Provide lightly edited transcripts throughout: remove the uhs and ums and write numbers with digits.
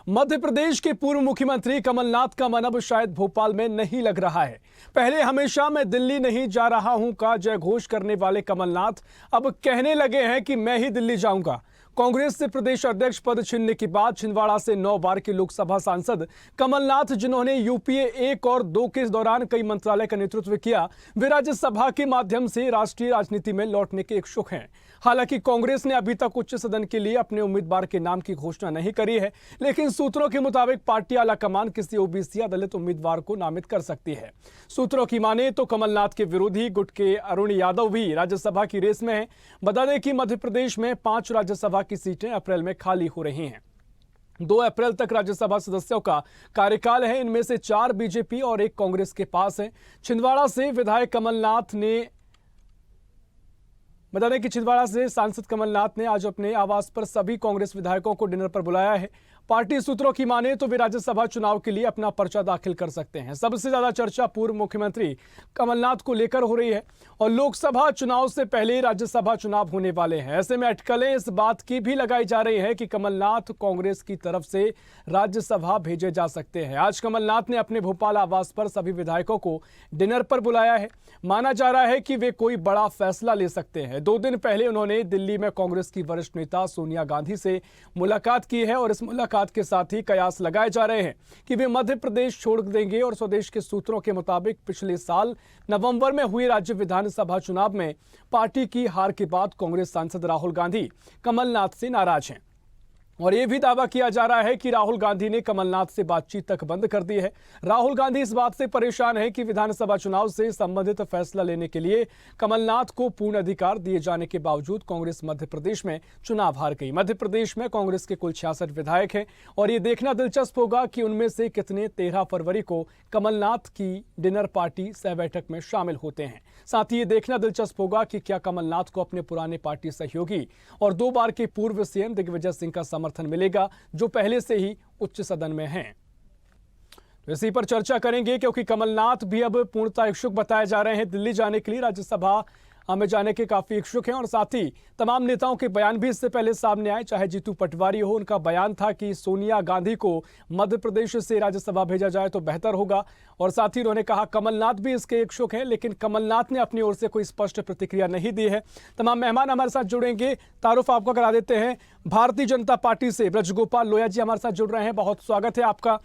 मध्य प्रदेश के पूर्व मुख्यमंत्री कमलनाथ का मन अब शायद भोपाल में नहीं लग रहा है। पहले हमेशा मैं दिल्ली नहीं जा रहा हूं का जय घोष करने वाले कमलनाथ अब कहने लगे हैं कि मैं ही दिल्ली जाऊंगा। कांग्रेस से प्रदेश अध्यक्ष पद छीनने के बाद छिंदवाड़ा से 9 बार के लोकसभा सांसद कमलनाथ, जिन्होंने यूपीए 1 और 2 के दौरान कई मंत्रालय का नेतृत्व किया, वे राज्यसभा के माध्यम से राष्ट्रीय राजनीति में लौटने के इच्छुक हैं। हालांकि कांग्रेस ने अभी तक उच्च सदन के लिए अपने उम्मीदवार के नाम की घोषणा नहीं करी है, लेकिन सूत्रों के मुताबिक पार्टी आलाकमान किसी ओबीसी या दलित उम्मीदवार को नामित कर सकती है। सूत्रों की माने तो कमलनाथ के विरोधी गुट के अरुण यादव भी राज्यसभा की रेस में हैं। बता दें कि मध्य प्रदेश में 5 राज्यसभा की सीटें अप्रैल में खाली हो रही हैं। 2 अप्रैल तक राज्यसभा सदस्यों का कार्यकाल है। इनमें से 4 बीजेपी और 1 कांग्रेस के पास है। छिंदवाड़ा से विधायक कमलनाथ ने बता दें कि छिंदवाड़ा से सांसद कमलनाथ ने आज अपने आवास पर सभी कांग्रेस विधायकों को डिनर पर बुलाया है। पार्टी सूत्रों की माने तो वे राज्यसभा चुनाव के लिए अपना पर्चा दाखिल कर सकते हैं। सबसे ज्यादा चर्चा पूर्व मुख्यमंत्री कमलनाथ को लेकर हो रही है और लोकसभा चुनाव से पहले राज्यसभा चुनाव होने वाले हैं। ऐसे में अटकलें इस बात की भी लगाई जा रही है कि कमलनाथ कांग्रेस की तरफ से राज्यसभा भेजे जा सकते हैं। आज कमलनाथ ने अपने भोपाल आवास पर सभी विधायकों को डिनर पर बुलाया है। माना जा रहा है कि वे कोई बड़ा फैसला ले सकते हैं। 2 दिन पहले उन्होंने दिल्ली में कांग्रेस की वरिष्ठ नेता सोनिया गांधी से मुलाकात की है और इस मुलाकात के साथ ही कयास लगाए जा रहे हैं कि वे मध्य प्रदेश छोड़ देंगे। और स्वदेश के सूत्रों के मुताबिक पिछले साल नवंबर में हुई राज्य विधानसभा चुनाव में पार्टी की हार के बाद कांग्रेस सांसद राहुल गांधी कमलनाथ से नाराज हैं और यह भी दावा किया जा रहा है कि राहुल गांधी ने कमलनाथ से बातचीत तक बंद कर दी है। राहुल गांधी इस बात से परेशान है कि विधानसभा चुनाव से संबंधित फैसला लेने के लिए कमलनाथ को पूर्ण अधिकार दिए जाने के बावजूद कांग्रेस मध्य प्रदेश में चुनाव हार गई। मध्य प्रदेश में कांग्रेस के कुल 66 विधायक हैं और ये देखना दिलचस्प होगा कि उनमें से कितने 13 फरवरी को कमलनाथ की डिनर पार्टी सह बैठक में शामिल होते हैं। साथ ही ये देखना दिलचस्प होगा कि क्या कमलनाथ को अपने पुराने पार्टी सहयोगी और 2 बार के पूर्व सीएम दिग्विजय सिंह का समर्थन मिलेगा, जो पहले से ही उच्च सदन में हैं। तो इसी पर चर्चा करेंगे क्योंकि कमलनाथ भी अब पूर्णतः इच्छुक बताए जा रहे हैं दिल्ली जाने के लिए। राज्यसभा में जाने के काफी इच्छुक हैं और साथ ही तमाम नेताओं के बयान भी इससे पहले सामने आए। चाहे जीतू पटवारी हो, उनका बयान था कि सोनिया गांधी को मध्य प्रदेश से राज्यसभा भेजा जाए तो बेहतर होगा। और साथ ही उन्होंने कहा कमलनाथ भी इसके इच्छुक हैं, लेकिन कमलनाथ ने अपनी ओर से कोई स्पष्ट प्रतिक्रिया नहीं दी है। तमाम मेहमान हमारे साथ जुड़ेंगे। तारुफ आपको करा देते हैं। भारतीय जनता पार्टी से ब्रजगोपाल लोया जी हमारे साथ जुड़ रहे हैं, बहुत स्वागत है आपका।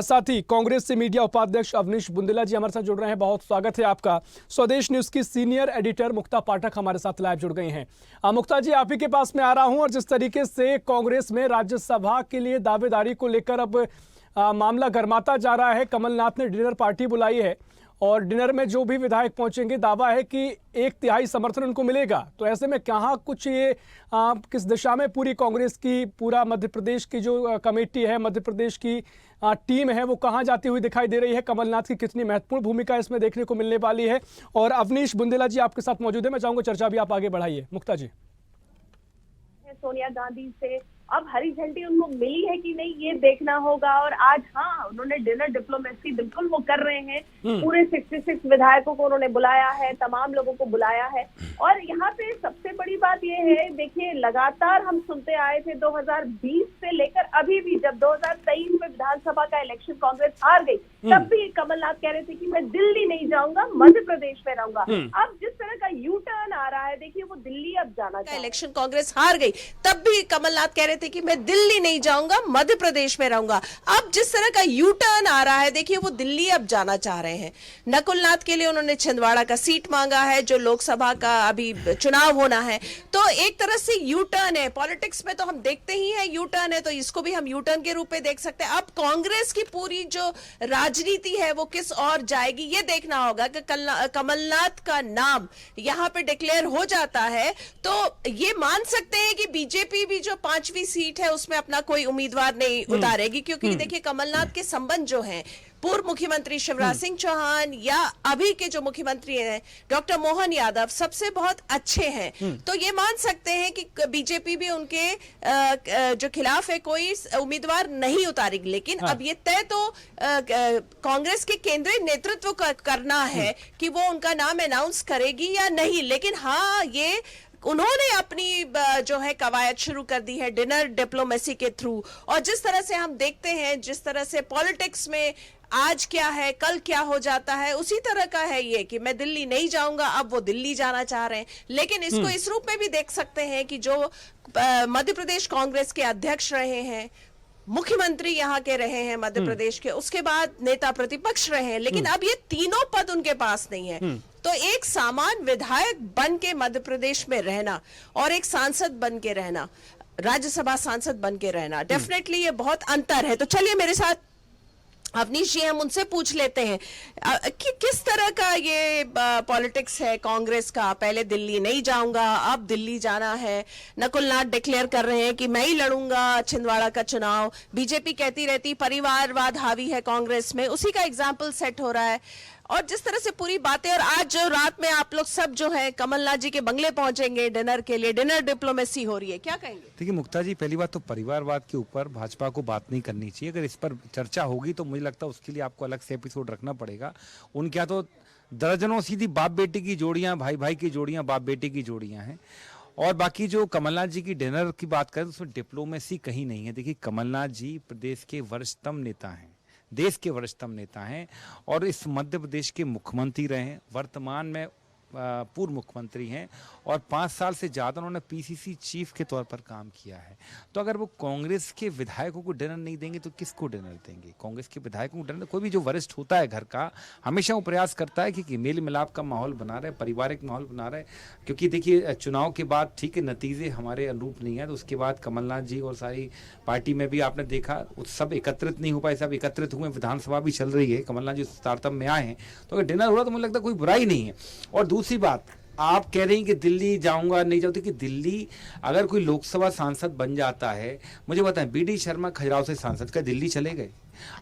साथ ही कांग्रेस से मीडिया उपाध्यक्ष अवनीश बुंदेला जी हमारे साथ जुड़ रहे हैं, बहुत स्वागत है आपका। स्वदेश न्यूज की सीनियर एडिटर मुक्ता पाठक हमारे साथ लाइव जुड़ गई हैं। मुक्ता जी, आप ही के पास में आ रहा हूं और जिस तरीके से कांग्रेस में राज्यसभा के लिए दावेदारी को लेकर अब मामला गर्माता जा रहा है, कमलनाथ ने डिनर पार्टी बुलाई है और डिनर में जो भी विधायक पहुंचेंगे दावा है कि 1/3 समर्थन उनको मिलेगा। तो ऐसे में कहां कुछ ये किस दिशा में पूरी कांग्रेस की, पूरा मध्य प्रदेश की जो कमेटी है, मध्य प्रदेश की टीम है, वो कहां जाती हुई दिखाई दे रही है? कमलनाथ की कितनी महत्वपूर्ण भूमिका इसमें देखने को मिलने वाली है? और अवनीश बुंदेला जी आपके साथ मौजूद है, मैं चाहूंगा चर्चा भी आप आगे बढ़ाइए। मुक्ता जी। सोनिया गांधी से अब हरी झंडी उनको मिली है कि नहीं, ये देखना होगा। और आज हाँ, उन्होंने डिनर डिप्लोमेसी बिल्कुल वो कर रहे हैं। पूरे 66 विधायकों को उन्होंने बुलाया है, तमाम लोगों को बुलाया है। और यहाँ पे सबसे बड़ी बात ये है, देखिए लगातार हम सुनते आए थे 2020 से लेकर अभी भी, जब 2023 में विधानसभा का इलेक्शन कांग्रेस हार गई, तब भी कमलनाथ कह रहे थे कि मैं दिल्ली नहीं जाऊंगा, मध्य प्रदेश में रहूंगा। अब जिस तरह का यू टर्न आ रहा है, देखिए वो दिल्ली अब जाना चाहते हैं। इलेक्शन कांग्रेस हार गई, तब भी कमलनाथ कह रहे थे कि मैं दिल्ली नहीं जाऊंगा, मध्य प्रदेश में रहूंगा। अब जिस तरह का यू टर्न आ रहा है, देखिए वो दिल्ली अब जाना चाह रहे हैं। नकुलनाथ के लिए उन्होंने छिंदवाड़ा का सीट मांगा है, जो लोकसभा का अभी चुनाव होना है। तो एक तरह से यू टर्न है। पॉलिटिक्स में तो हम देखते ही हैं यू टर्न है, तो इसको भी हम यू टर्न के रूप में देख सकते हैं। अब कांग्रेस की पूरी जो राजनीति है वो किस और जाएगी, ये देखना होगा कि कमलनाथ का नाम यहां पे डिक्लेयर हो जाता है तो ये मान सकते हैं कि बीजेपी भी जो 5वीं सीट है उसमें अपना कोई उम्मीदवार नहीं उतारेगी, क्योंकि देखिए कमलनाथ के संबंध जो हैं पूर्व मुख्यमंत्री शिवराज सिंह चौहान या अभी के जो मुख्यमंत्री हैं डॉक्टर मोहन यादव सबसे बहुत अच्छे हैं। तो ये मान सकते हैं कि बीजेपी भी उनके जो खिलाफ है कोई उम्मीदवार नहीं उतारेगी। लेकिन अब ये तय तो कांग्रेस के केंद्रीय नेतृत्व का करना है कि वो उनका नाम अनाउंस करेगी या नहीं। लेकिन हाँ, ये उन्होंने अपनी जो है कवायद शुरू कर दी है डिनर डिप्लोमेसी के थ्रू। और जिस तरह से हम देखते हैं, जिस तरह से पॉलिटिक्स में आज क्या है कल क्या हो जाता है, उसी तरह का है ये कि मैं दिल्ली नहीं जाऊंगा, अब वो दिल्ली जाना चाह रहे हैं। लेकिन इसको इस रूप में भी देख सकते हैं कि जो मध्य प्रदेश कांग्रेस के अध्यक्ष रहे हैं, मुख्यमंत्री यहाँ के रहे हैं मध्य प्रदेश के, उसके बाद नेता प्रतिपक्ष रहे हैं, लेकिन अब ये तीनों पद उनके पास नहीं है। तो एक सामान्य विधायक बन के मध्य प्रदेश में रहना और एक सांसद बन के रहना, राज्यसभा सांसद बन के रहना, डेफिनेटली ये बहुत अंतर है। तो चलिए मेरे साथ अवनीश जी, हम उनसे पूछ लेते हैं कि किस तरह का ये पॉलिटिक्स है कांग्रेस का। पहले दिल्ली नहीं जाऊंगा, अब दिल्ली जाना है। नकुल नाथ डिक्लेयर कर रहे हैं कि मैं ही लड़ूंगा छिंदवाड़ा का चुनाव। बीजेपी कहती रहती परिवारवाद हावी है कांग्रेस में, उसी का एग्जाम्पल सेट हो रहा है। और जिस तरह से पूरी बातें, और आज जो रात में आप लोग सब जो है कमलनाथ जी के बंगले पहुंचेंगे डिनर के लिए, डिनर डिप्लोमेसी हो रही है, क्या कहेंगे? देखिए मुक्ता जी, पहली बात तो परिवारवाद के ऊपर भाजपा को बात नहीं करनी चाहिए। अगर इस पर चर्चा होगी तो मुझे लगता है उसके लिए आपको अलग से एपिसोड रखना पड़ेगा। उनके यहाँ तो दर्जनों सीधी बाप बेटी की जोड़ियां, भाई भाई की जोड़ियां, बाप बेटी की जोड़ियां हैं। और बाकी जो कमलनाथ जी की डिनर की बात करें तो उसमें डिप्लोमेसी कहीं नहीं है। देखिए कमलनाथ जी प्रदेश के वरिष्ठतम नेता हैं, देश के वरिष्ठतम नेता हैं और इस मध्य प्रदेश के मुख्यमंत्री रहे हैं, वर्तमान में पूर्व मुख्यमंत्री हैं और 5 साल से ज़्यादा उन्होंने पीसीसी चीफ के तौर पर काम किया है। तो अगर वो कांग्रेस के विधायकों को डिनर नहीं देंगे तो किसको डिनर देंगे? कांग्रेस के विधायकों को डिनर, कोई भी जो वरिष्ठ होता है घर का, हमेशा वो प्रयास करता है कि मेल मिलाप का माहौल बना रहे, पारिवारिक माहौल बना रहे। क्योंकि देखिए चुनाव के बाद ठीक है नतीजे हमारे अनुरूप नहीं है, तो उसके बाद कमलनाथ जी और सारी पार्टी में भी आपने देखा सब एकत्रित नहीं हो पाए, सब एकत्रित हुए, विधानसभा भी चल रही है, कमलनाथ जी तारतम्य में आए हैं। तो अगर डिनर हो रहा तो मुझे लगता है कोई बुराई नहीं है। और दूसरी बात, आप कह रही हैं कि दिल्ली जाऊंगा नहीं जाऊंगा, कि दिल्ली अगर कोई लोकसभा सांसद बन जाता है, मुझे बताएं बीडी शर्मा खजुराहो से सांसद क्या दिल्ली चले गए?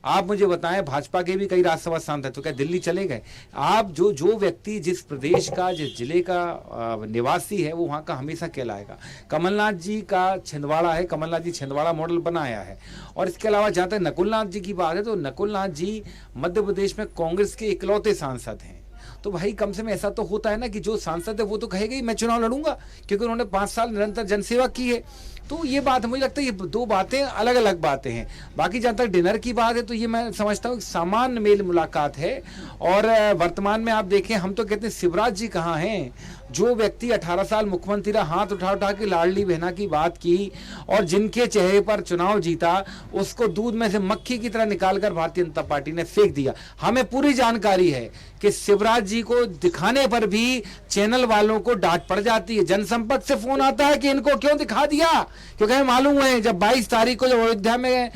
आप मुझे बताएं भाजपा के भी कई राज्यसभा सांसद तो क्या दिल्ली चले गए? आप जो व्यक्ति जिस प्रदेश का, जिस जिले का निवासी है वो वहाँ का हमेशा कहलाएगा। कमलनाथ जी का छिंदवाड़ा है, कमलनाथ जी छिंदवाड़ा मॉडल बनाया है। और इसके अलावा जहाँ तक नकुलनाथ जी की बात है तो नकुलनाथ जी मध्य प्रदेश में कांग्रेस के इकलौते सांसद हैं। तो भाई कम से कम ऐसा तो होता है ना कि जो सांसद है वो तो कहेगा ही मैं चुनाव लड़ूंगा, क्योंकि उन्होंने 5 साल निरंतर जनसेवा की है। तो ये बात मुझे लगता है ये दो बातें अलग अलग बातें हैं। बाकी जहाँ तक डिनर की बात है तो ये मैं समझता हूँ सामान्य मेल मुलाकात है। और वर्तमान में आप देखें, हम तो कहते हैं शिवराज जी कहाँ हैं? जो व्यक्ति 18 साल मुख्यमंत्री रहा, हाथ उठा उठा के लाडली बहना की बात की और जिनके चेहरे पर चुनाव जीता, उसको दूध में से मक्खी की तरह निकालकर भारतीय जनता पार्टी ने फेंक दिया। हमें पूरी जानकारी है कि शिवराज जी को दिखाने पर भी चैनल वालों को डांट पड़ जाती है। जनसंपर्क से फोन आता है कि इनको क्यों दिखा दिया, क्योंकि हमें मालूम है जब 22 तारीख को जब अयोध्या में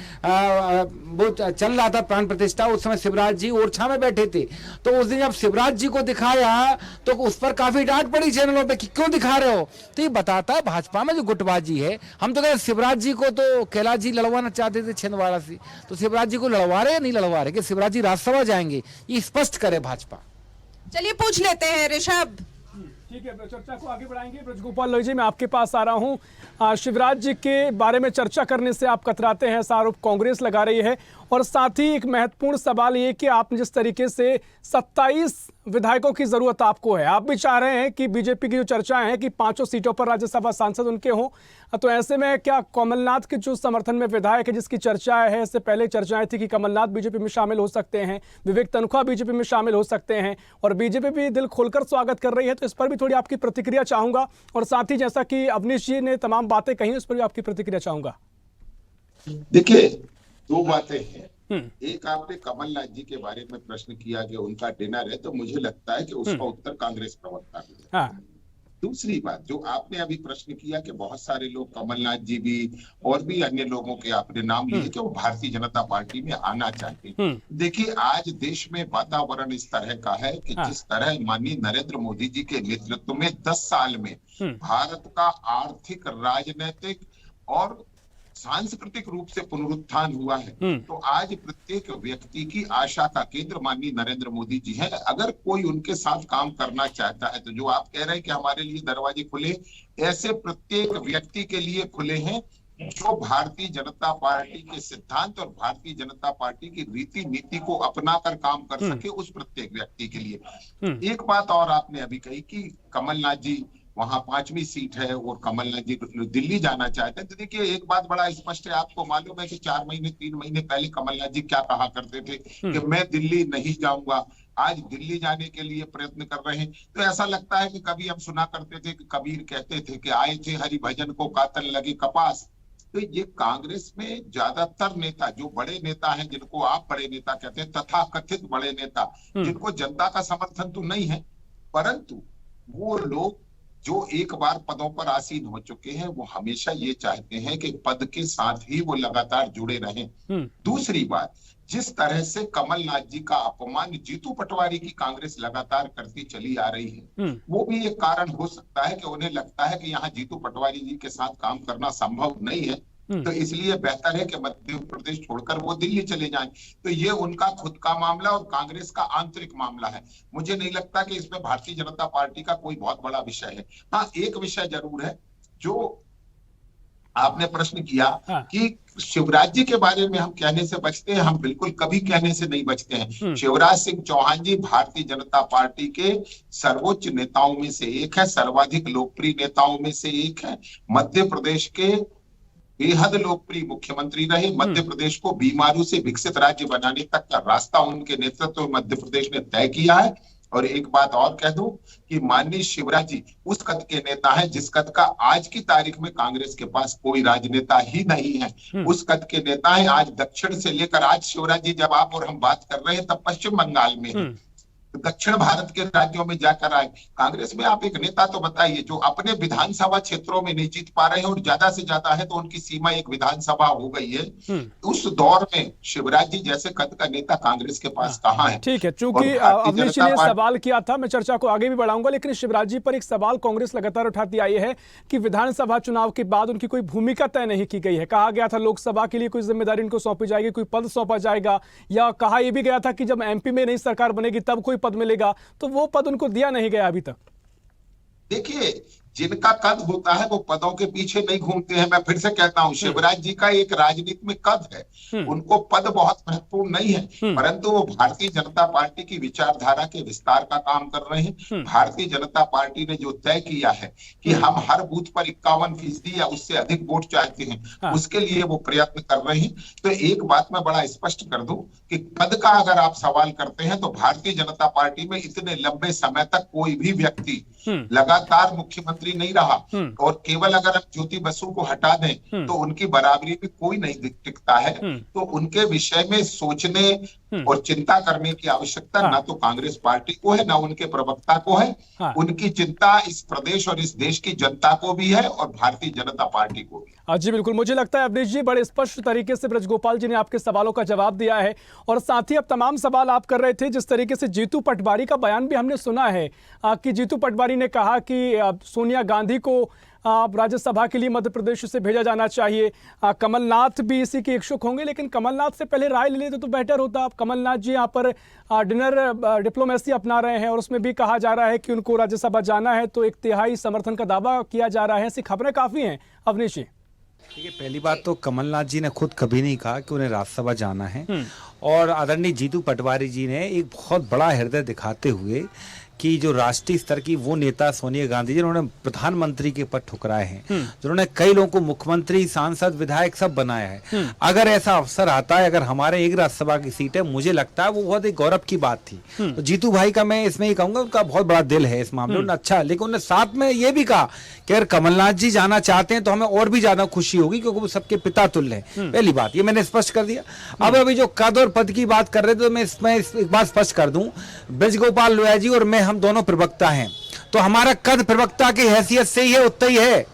वो चल रहा था प्राण प्रतिष्ठा, उस समय शिवराज जी ओरछा में बैठे थे। तो उस दिन जब शिवराज जी को दिखाया तो उस पर काफी डांट पड़ी चैनलों पे कि क्यों दिखा रहे हो। तो ये बताता है भाजपा में जो गुटबाजी है। हम तो कहते शिवराज जी को तो कैलाश जी लड़वाना चाहते थे छिंदवाड़ा से, तो शिवराज जी को लड़वा रहे या नहीं लड़वा रहे? कि शिवराज जी राज्यसभा जाएंगे, ये स्पष्ट करे भाजपा। चलिए पूछ लेते हैं ऋषभ। ठीक है, चर्चा को आगे बढ़ाएंगे। ब्रजगोपाल लोही जी, मैं आपके पास आ रहा हूं। शिवराज जी के बारे में चर्चा करने से आप कतराते हैं, ऐसा आरोप कांग्रेस लगा रही है। और साथ ही एक महत्वपूर्ण सवाल ये कि आप जिस तरीके से 27 विधायकों की जरूरत आपको है, आप भी चाह रहे हैं कि बीजेपी की जो चर्चाएं हैं कि 5 सीटों पर राज्यसभा सांसद उनके हों, तो ऐसे में क्या कमलनाथ के जो समर्थन में विधायक है जिसकी चर्चा है, इससे पहले चर्चाएं थी कि कमलनाथ बीजेपी में शामिल हो सकते हैं, विवेक तनखा बीजेपी में शामिल हो सकते हैं, और बीजेपी भी दिल खोलकर स्वागत कर रही है। तो इस पर भी थोड़ी आपकी प्रतिक्रिया चाहूंगा। और साथ ही जैसा कि अवनीश जी ने तमाम बातें कही, उस पर भी आपकी प्रतिक्रिया चाहूंगा। देखिए 2 बातें हैं। एक, आपने कमलनाथ जी के बारे में प्रश्न किया कि उनका डिनर है, तो मुझे लगता है कि उसका उत्तर कांग्रेस प्रवक्ता देगा। हाँ। दूसरी बात, जो आपने अभी प्रश्न किया कि बहुत सारे लोग, कमलनाथ जी भी और भी अन्य लोगों के आपने नाम लिए कि वो भारतीय जनता पार्टी में आना चाहते हैं। देखिए आज देश में वातावरण इस तरह का है कि जिस तरह माननीय नरेंद्र मोदी जी के नेतृत्व में 10 साल में भारत का आर्थिक, राजनीतिक और सांस्कृतिक रूप से पुनरुत्थान हुआ है, तो आज प्रत्येक व्यक्ति की आशा का केंद्र माननीय नरेंद्र मोदी जी है। अगर कोई उनके साथ काम करना चाहता है तो जो आप कह रहे हैं कि हमारे लिए दरवाजे खुले, ऐसे प्रत्येक व्यक्ति के लिए खुले हैं जो भारतीय जनता पार्टी के सिद्धांत और भारतीय जनता पार्टी की रीति नीति को अपनाकर काम कर सके, उस प्रत्येक व्यक्ति के लिए। एक बात और आपने अभी कही कि कमलनाथ जी वहां 5वीं सीट है और कमलनाथ जी दिल्ली जाना चाहते हैं। तो देखिए एक बात बड़ा स्पष्ट है, आपको मालूम है कि 4 महीने 3 महीने पहले कमलनाथ जी क्या कहा करते थे कि मैं दिल्ली नहीं जाऊंगा, आज दिल्ली जाने के लिए प्रयत्न कर रहे हैं। तो ऐसा लगता है कि कभी हम सुना करते थे कि कबीर कहते थे कि आए थे हरि भजन को कातल लगे कपास। तो ये कांग्रेस में ज्यादातर नेता, जो बड़े नेता हैं, जिनको आप बड़े नेता कहते हैं, तथाकथित बड़े नेता, जिनको जनता का समर्थन तो नहीं है, परंतु वो लोग जो एक बार पदों पर आसीन हो चुके हैं, वो हमेशा ये चाहते हैं कि पद के साथ ही वो लगातार जुड़े रहें। दूसरी बात, जिस तरह से कमलनाथ जी का अपमान जीतू पटवारी की कांग्रेस लगातार करती चली आ रही है, वो भी एक कारण हो सकता है कि उन्हें लगता है कि यहाँ जीतू पटवारी जी के साथ काम करना संभव नहीं है, तो इसलिए बेहतर है कि मध्य प्रदेश छोड़कर वो दिल्ली चले जाएं। तो ये उनका खुद का मामला और कांग्रेस का आंतरिक मामला है। मुझे नहीं लगता कि इसमें भारतीय जनता पार्टी का कोई बहुत बड़ा विषय है। हाँ, एक विषय जरूर है जो आपने प्रश्न किया कि शिवराज जी के बारे में हम कहने से बचते हैं। हम बिल्कुल कभी कहने से नहीं बचते हैं। शिवराज सिंह चौहान जी भारतीय जनता पार्टी के सर्वोच्च नेताओं में से एक है, सर्वाधिक लोकप्रिय नेताओं में से एक है। मध्य प्रदेश के बेहद लोकप्रिय मुख्यमंत्री रहे। मध्य प्रदेश को बीमारू से विकसित राज्य बनाने तक का रास्ता उनके नेतृत्व में मध्य प्रदेश ने तय किया है। और एक बात और कह दूं कि माननीय शिवराज जी उस कद के नेता हैं जिस कद का आज की तारीख में कांग्रेस के पास कोई राजनेता ही नहीं है। उस कद के नेता हैं। आज दक्षिण से लेकर आज शिवराज जी जब आप और हम बात कर रहे हैं तब पश्चिम बंगाल में है, दक्षिण भारत के राज्यों में जाकर आए। कांग्रेस में आप एक नेता तो बताइए जो अपने विधानसभा क्षेत्रों में नहीं जीत पा रहे हैं और ज्यादा से ज्यादा है तो उनकी सीमा एक विधानसभा हो गई है। उस दौर में शिवराज जी जैसे कद का नेता कांग्रेस के पास कहाँ है? ठीक है, चूंकि अवनीश जी ने सवाल किया था, मैं चर्चा को आगे भी बढ़ाऊंगा, लेकिन शिवराज जी पर एक सवाल कांग्रेस लगातार उठाती आई है कि विधानसभा चुनाव के बाद उनकी कोई भूमिका तय नहीं की गई है। कहा गया था लोकसभा के लिए कोई जिम्मेदारी उनको सौंपी जाएगी, कोई पद सौंपा जाएगा, या कहा यह भी गया था कि जब एमपी में नई सरकार बनेगी तब कोई पद मिलेगा, तो वो पद उनको दिया नहीं गया अभी तक। देखिए, जिनका कद होता है वो पदों के पीछे नहीं घूमते हैं। मैं फिर से कहता हूं, शिवराज जी का एक राजनीति में कद है, उनको पद बहुत महत्वपूर्ण नहीं है, परंतु वो भारतीय जनता पार्टी की विचारधारा के विस्तार का काम कर रहे हैं। भारतीय जनता पार्टी ने जो तय किया है कि हम हर बूथ पर 51% या उससे अधिक वोट चाहते हैं, उसके लिए वो प्रयत्न कर रहे हैं। तो एक बात मैं बड़ा स्पष्ट कर दूं कि पद का अगर आप सवाल करते हैं तो भारतीय जनता पार्टी में इतने लंबे समय तक कोई भी व्यक्ति लगातार मुख्यमंत्री नहीं रहा, और केवल अगर हम ज्योति बसु को हटा दें तो उनकी बराबरी में कोई नहीं टिकता है। तो उनके विषय में सोचने और चिंता करने की आवश्यकता ना तो कांग्रेस पार्टी को है ना उनके प्रवक्ता को है। उनकी चिंता इस प्रदेश और इस देश की जनता को भी है और भारतीय जनता पार्टी को भी। जी बिल्कुल, मुझे लगता है अवनीश जी बड़े स्पष्ट तरीके से ब्रजगोपाल जी ने आपके सवालों का जवाब दिया है, और साथ ही अब तमाम सवाल आप कर रहे थे। जिस तरीके से जीतू पटवारी का बयान भी हमने सुना है कि जीतू पटवारी ने कहा कि सोनिया गांधी को राज्यसभा के लिए मध्य प्रदेश से भेजा जाना चाहिए। कमलनाथ भी इसी के इच्छुक होंगे, लेकिन कमलनाथ से पहले राय ले लेते तो बेहतर होता। कमलनाथ जी यहाँ पर डिनर डिप्लोमेसी अपना रहे हैं और उसमें भी कहा जा रहा है कि उनको राज्यसभा जाना है, तो 1/3 समर्थन का दावा किया जा रहा है। ऐसी खबरें काफी हैं अवनीश जी। देखिए, पहली बात तो कमलनाथ जी ने खुद कभी नहीं कहा कि उन्हें राज्यसभा जाना है, और आदरणीय जीतू पटवारी जी ने एक बहुत बड़ा हृदय दिखाते हुए कि जो राष्ट्रीय स्तर की वो नेता सोनिया गांधी जी, जिन्होंने प्रधानमंत्री के पद ठुकराए हैं, जिन्होंने कई लोगों को मुख्यमंत्री, सांसद, विधायक सब बनाया है, अगर ऐसा अवसर आता है, अगर हमारे एक राज्यसभा की सीट है, मुझे लगता है वो बहुत एक गौरव की बात थी। तो जीतू भाई का मैं इसमें ये कहूंगा, उनका बहुत बड़ा दिल है इस मामले में, अच्छा। लेकिन उन्होंने साथ में ये भी कहा कि अगर कमलनाथ जी जाना चाहते हैं तो हमें और भी ज्यादा खुशी होगी, क्योंकि वो सबके पिता तुल्य हैं। पहली बात ये मैंने स्पष्ट कर दिया। अब अभी जो कद और पद की बात कर रहे थे, तो मैं इसमें एक बात स्पष्ट कर दूं, ब्रजगोपाल लोया जी और मैं, हम दोनों प्रवक्ता हैं, तो हमारा कद प्रवक्ता की हैसियत से ही है, उतना ही है।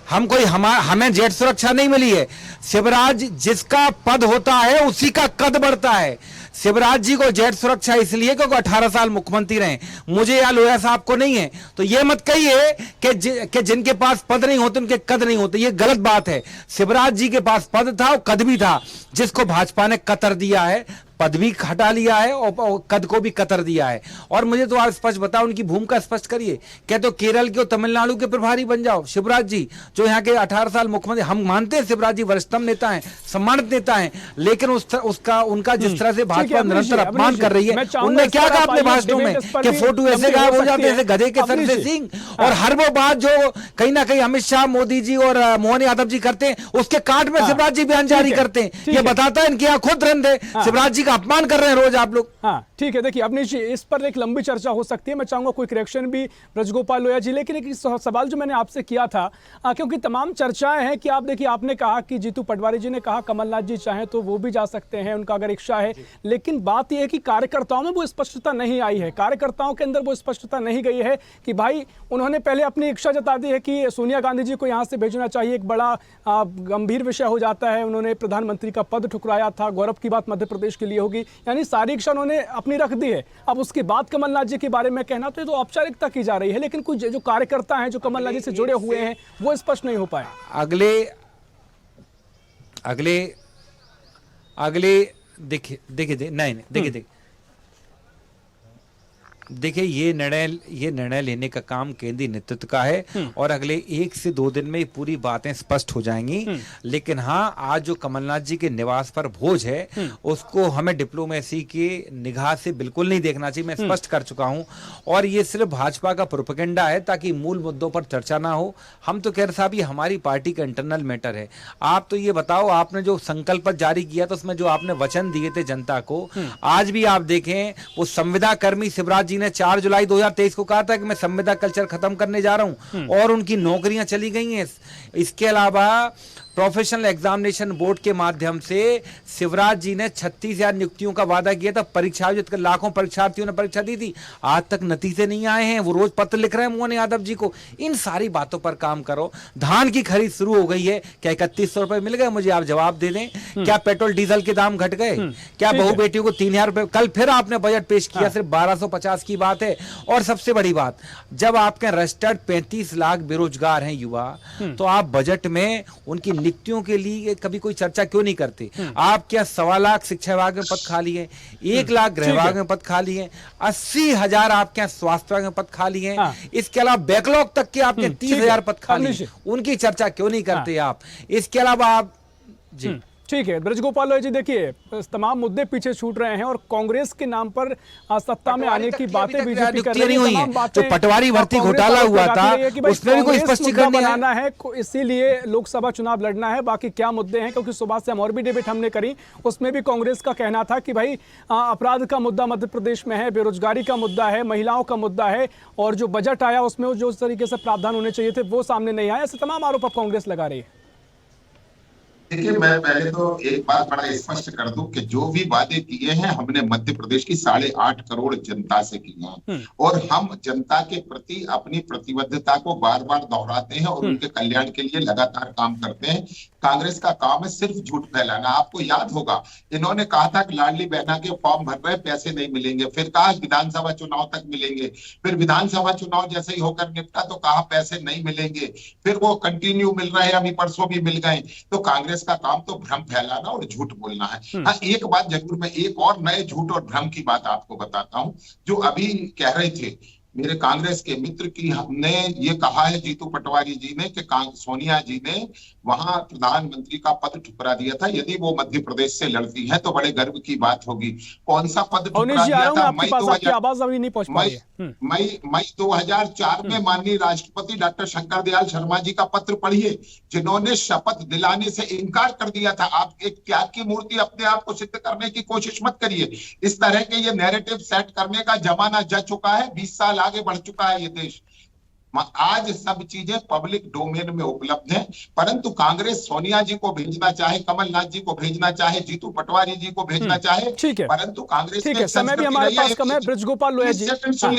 हम कोई हमें जेट सुरक्षा नहीं मिली है। शिवराज जिसका पद होता है उसी का कद बढ़ता है। शिवराज जी को जेट सुरक्षा इसलिए क्योंकि 18 साल मुख्यमंत्री रहे, मुझे या लोया साहब को नहीं है। तो ये मत कहिए कि जिनके पास पद नहीं होते उनके कद नहीं होते, ये गलत बात है। शिवराज जी के पास पद था और कद भी था, जिसको भाजपा ने कतर दिया है, पद भी हटा लिया है और कद को भी कतर दिया है। और मुझे तो आप स्पष्ट बताओ, उनकी भूमिका स्पष्ट करिए। क्या तो केरल के और तमिलनाडु के प्रभारी बन जाओ, शिवराज जी जो यहाँ के 18 साल मुख्यमंत्री, हम मानते हैं शिवराज जी वरिष्ठतम नेता हैं, सम्मानित नेता हैं, लेकिन उनका जिस तरह से भाजपा निरंतर अपमान कर रही है, उनने क्या कहा अपने भाषणों में कि फोटो ऐसे गायब हो जाते हैं गधे के सर से सिंह, और हर वो बात जो कहीं ना कहीं अमित शाह, मोदी जी और मोहन यादव जी करते हैं, उसके काट में शिवराज जी बयान जारी करते हैं। ये बताता है इनकी यहाँ खुद रंध है, शिवराज जी का अपमान कर रहे हैं रोज आप लोग। हाँ ठीक है, देखिए अवनीश जी, इस पर एक लंबी चर्चा हो सकती है, मैं चाहूंगा कोई करेक्शन भी ब्रजगोपाल लोहिया जी, लेकिन एक सवाल जो मैंने आपसे किया था, क्योंकि तमाम चर्चाएं हैं कि आप देखिए, आपने कहा कि जीतू पटवारी जी ने कहा कमलनाथ जी चाहें तो वो भी जा सकते हैं, उनका अगर इच्छा है, लेकिन बात यह है कि कार्यकर्ताओं में वो स्पष्टता नहीं आई है, कार्यकर्ताओं के अंदर वो स्पष्टता नहीं गई है कि भाई उन्होंने पहले अपनी इच्छा जता दी है कि सोनिया गांधी जी को यहां से भेजना चाहिए, एक बड़ा गंभीर विषय हो जाता है, उन्होंने प्रधानमंत्री का पद ठुकराया था, गौरव की बात मध्य प्रदेश के लिए होगी, यानी सारी इच्छा उन्होंने अपनी रख दी है। अब उसके बाद कमलनाथ जी के बारे में कहना तो ये तो औपचारिकता की जा रही है, लेकिन कुछ जो कार्यकर्ता हैं जो कमलनाथ जी से जुड़े हुए हैं वो स्पष्ट नहीं हो पाए। अगले देखिए ये निर्णय लेने का काम केंद्रीय नेतृत्व का है और अगले 1 से 2 दिन में पूरी बातें स्पष्ट हो जाएंगी। लेकिन हाँ, आज जो कमलनाथ जी के निवास पर भोज है उसको हमें डिप्लोमेसी की निगाह से बिल्कुल नहीं देखना चाहिए, मैं स्पष्ट कर चुका हूं। और ये सिर्फ भाजपा का प्रोपेगेंडा है ताकि मूल मुद्दों पर चर्चा ना हो। हम तो कह रहे साहब ये हमारी पार्टी का इंटरनल मैटर है। आप तो ये बताओ, आपने जो संकल्प जारी किया था उसमें जो आपने वचन दिए थे जनता को, आज भी आप देखें वो संविदा कर्मी शिवराज जी ने 4 जुलाई 2023 को कहा था कि मैं संविदा कल्चर खत्म करने जा रहा हूं और उनकी नौकरियां चली गई हैं। इसके अलावा प्रोफेशनल एग्जामिनेशन बोर्ड के माध्यम से शिवराज जी ने 36,000 नियुक्तियों का वादा किया था, परीक्षा आयोजित कर लाखों परीक्षार्थियों ने परीक्षा दी थी, आज तक नतीजे नहीं आए हैं। वो रोज पत्र लिख रहे हैं मोहन यादव जी को। इन सारी बातों पर काम करो। धान की खरीद शुरू हो गई है, क्या 3100 रुपए मिल गए? मुझे आप जवाब दे दें। क्या पेट्रोल डीजल के दाम घट गए? क्या बहु बेटियों को 3,000 रुपए? कल फिर आपने बजट पेश किया, सिर्फ 1250 की बात है। और सबसे बड़ी बात, जब आपके रजिस्टर्ड 35 लाख बेरोजगार हैं युवा, तो आप बजट में उनकी नियुक्तियों के लिए कभी कोई चर्चा क्यों नहीं करते? आप क्या 1.25 लाख शिक्षा विभाग में पद खाली है, 1 लाख गृह विभाग में पद खाली है, 80,000 आपके यहाँ स्वास्थ्य विभाग में पद खाली है, इसके अलावा बैकलॉग तक के आपके 30,000 पद खाली है, उनकी चर्चा क्यों नहीं करते आप? इसके अलावा आप जी ठीक है ब्रजगोपाल लोहिया जी, देखिए तमाम मुद्दे पीछे छूट रहे हैं और कांग्रेस के नाम पर सत्ता में आने की बातें बीजेपी कर रही है। तमाम बातें, जो पटवारी भर्ती घोटाला हुआ था उसमें भी कोई स्पष्टीकरण बनाना है, इसीलिए लोकसभा चुनाव लड़ना है। बाकी क्या मुद्दे हैं, क्योंकि सुबह से हम और भी डिबेट हमने करी, उसमें भी कांग्रेस का कहना था कि भाई अपराध का मुद्दा मध्य प्रदेश में है, बेरोजगारी का मुद्दा है, महिलाओं का मुद्दा है, और जो बजट आया उसमें जो तरीके से प्रावधान होने चाहिए थे वो सामने नहीं आया। ऐसे तमाम आरोप अब कांग्रेस लगा रही है। देखिए, मैं पहले तो एक बात बड़ा स्पष्ट कर दूं कि जो भी वादे किए हैं हमने मध्य प्रदेश की 8.5 करोड़ जनता से किए हैं और हम जनता के प्रति अपनी प्रतिबद्धता को बार बार दोहराते हैं और उनके कल्याण के लिए लगातार काम करते हैं। कांग्रेस का काम है सिर्फ झूठ फैलाना। आपको याद होगा, इन्होंने कहा था कि लाडली बहना के फॉर्म भर रहे पैसे नहीं मिलेंगे, फिर कहा विधानसभा चुनाव तक मिलेंगे, फिर विधानसभा चुनाव जैसे ही होकर निपटा तो कहा पैसे नहीं मिलेंगे, फिर वो कंटिन्यू मिल रहे हैं, अभी परसों भी मिल गए। तो कांग्रेस का काम तो भ्रम फैलाना और झूठ बोलना है। हाँ, एक बात जरूर, मैं एक और नए झूठ और भ्रम की बात आपको बताता हूं जो अभी कह रहे थे मेरे कांग्रेस के मित्र की, हमने ये कहा है जीतू पटवारी जी ने कि सोनिया जी ने वहां प्रधानमंत्री का पद ठुकरा दिया था। यदि वो मध्य प्रदेश से लड़ती है तो बड़े गर्व की बात होगी। कौन सा पद ठुकरा दिया था? मई 2004 में माननीय राष्ट्रपति डॉक्टर शंकर दयाल शर्मा जी का पत्र पढ़िए, जिन्होंने शपथ दिलाने से इनकार कर दिया था। आप एक त्याग की मूर्ति अपने आप को सिद्ध करने की कोशिश मत करिए। इस तरह के ये नैरेटिव सेट करने का जमाना जा चुका है। 20 साल आगे बढ़ चुका है ये देश। आज सब चीजें पब्लिक डोमेन में उपलब्ध हैं, परंतु कांग्रेस सोनिया जी को भेजना चाहे, कमलनाथ जी को भेजना चाहे, जीतू पटवारी जी को भेजना चाहे, परंतु कांग्रेस ठीक है, समय भी हमारे पास कम है। ब्रजगोपाल लोहिया जी सुन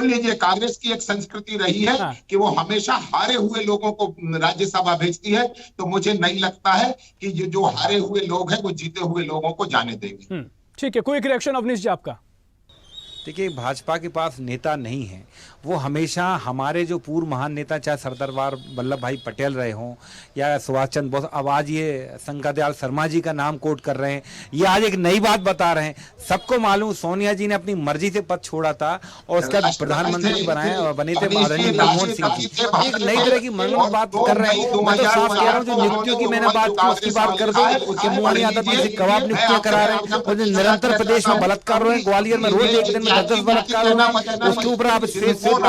लीजिए, कांग्रेस की एक संस्कृति रही है कि वो हमेशा हारे हुए लोगों को राज्यसभा भेजती है। तो मुझे नहीं लगता है कि ये जो हारे हुए लोग हैं वो जीते हुए लोगों को जाने देंगे। ठीक है, कोई रिएक्शन अवनीश जी आपका? देखिए, भाजपा के पास नेता नहीं है। वो हमेशा हमारे जो पूर्व महान नेता, चाहे सरदार वल्लभ भाई पटेल रहे हों या सुभाष चंद्र बोस, अब आज ये शंकर दयाल शर्मा जी का नाम कोट कर रहे हैं, ये आज एक नई बात बता रहे हैं। सबको मालूम सोनिया जी ने अपनी मर्जी से पद छोड़ा था और उसका प्रधानमंत्री बने थे आदरणीय मनमोहन सिंह जी। एक नई तरह की मनोरंजक बात कर रहे हैं। मैं तो साफ कह रहा हूँ, जो नियुक्तियों की मैंने बात की उसकी बात कर दो कि मुआनी आदत से कबाब नियुक्तियां करा रहे हैं और निरंतर प्रदेश में बलात्कार हो रहे हैं। ग्वालियर में रोज एक दिन में 10 बलात्कार हो रहे हैं। उसके ऊपर आप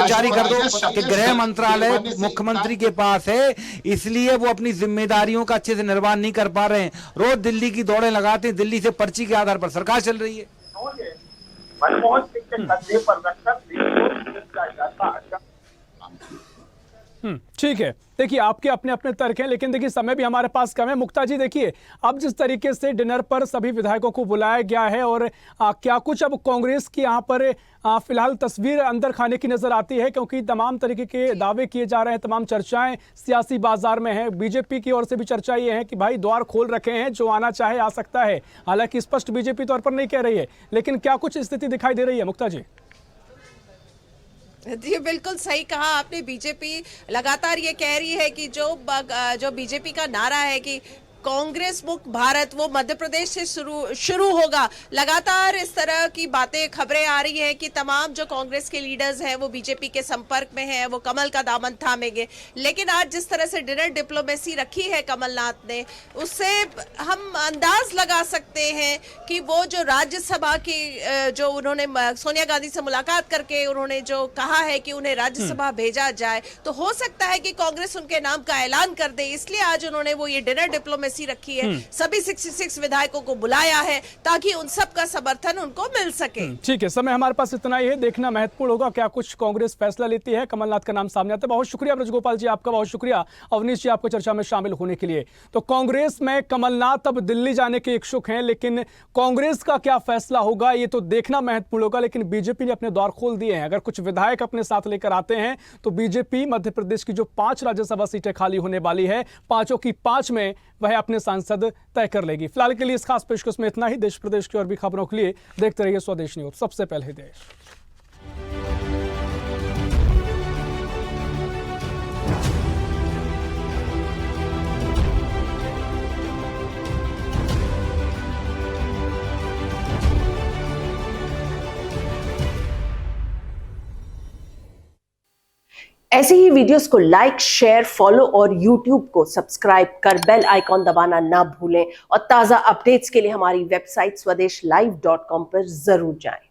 जारी कर दो कि गृह मंत्रालय मुख्यमंत्री के पास है, इसलिए वो अपनी जिम्मेदारियों का अच्छे से निर्वहन नहीं कर पा रहे हैं। रोज दिल्ली की दौड़ें लगाते हैं, दिल्ली से पर्ची के आधार पर सरकार चल रही है। मनमोहन सिंह के कंधे पर रखकर ठीक है, देखिए आपके अपने अपने तर्क हैं, लेकिन देखिए समय भी हमारे पास कम है। मुक्ता जी, देखिए अब जिस तरीके से डिनर पर सभी विधायकों को बुलाया गया है और क्या कुछ अब कांग्रेस की यहाँ पर फिलहाल तस्वीर अंदर खाने की नजर आती है, क्योंकि तमाम तरीके के दावे किए जा रहे हैं, तमाम चर्चाएं सियासी बाजार में हैं। बीजेपी की ओर से भी चर्चा ये है कि भाई द्वार खोल रखे हैं, जो आना चाहे आ सकता है। हालांकि स्पष्ट बीजेपी तौर पर नहीं कह रही है, लेकिन क्या कुछ स्थिति दिखाई दे रही है मुक्ता जी? जी बिल्कुल सही कहा आपने। बीजेपी लगातार ये कह रही है कि जो बीजेपी का नारा है कि कांग्रेस मुक्त भारत, वो मध्य प्रदेश से शुरू होगा। लगातार इस तरह की बातें, खबरें आ रही हैं कि तमाम जो कांग्रेस के लीडर्स हैं वो बीजेपी के संपर्क में हैं, वो कमल का दामन थामेंगे। लेकिन आज जिस तरह से डिनर डिप्लोमेसी रखी है कमलनाथ ने, उससे हम अंदाज लगा सकते हैं कि वो जो राज्यसभा की जो उन्होंने सोनिया गांधी से मुलाकात करके उन्होंने जो कहा है कि उन्हें राज्यसभा भेजा जाए, तो हो सकता है कि कांग्रेस उनके नाम का ऐलान कर दे। इसलिए आज उन्होंने वो ये डिनर डिप्लोमेसी रखी है, सभी 66 विधायकों को बुलाया है ताकि उन सब का समर्थन उनको मिल सके। ठीक है, समय हमारे पास इतना ही है, देखना महत्वपूर्ण होगा क्या कुछ कांग्रेस फैसला लेती है। कमलनाथ का नाम सामने आता है। बहुत शुक्रिया ब्रजगोपाल जी, आपका बहुत शुक्रिया। अवनीश जी, आपको चर्चा में शामिल होने के लिए। तो कांग्रेस में कमलनाथ अब दिल्ली जाने के इच्छुक हैं, लेकिन कांग्रेस का क्या फैसला होगा ये तो देखना महत्वपूर्ण होगा। लेकिन बीजेपी ने अपने द्वार खोल दिए हैं। अगर कुछ विधायक अपने साथ लेकर आते हैं तो बीजेपी मध्य प्रदेश की जो 5 राज्यसभा सीटें खाली होने वाली है, 5 की 5 में वह अपने सांसद तय कर लेगी। फिलहाल के लिए इस खास पेशकश में इतना ही। देश प्रदेश की और भी खबरों के लिए देखते रहिए स्वदेश न्यूज, सबसे पहले देश। ऐसे ही वीडियोस को लाइक, शेयर, फॉलो और YouTube को सब्सक्राइब कर बेल आइकॉन दबाना ना भूलें और ताज़ा अपडेट्स के लिए हमारी वेबसाइट swadeshlive.com पर जरूर जाएं।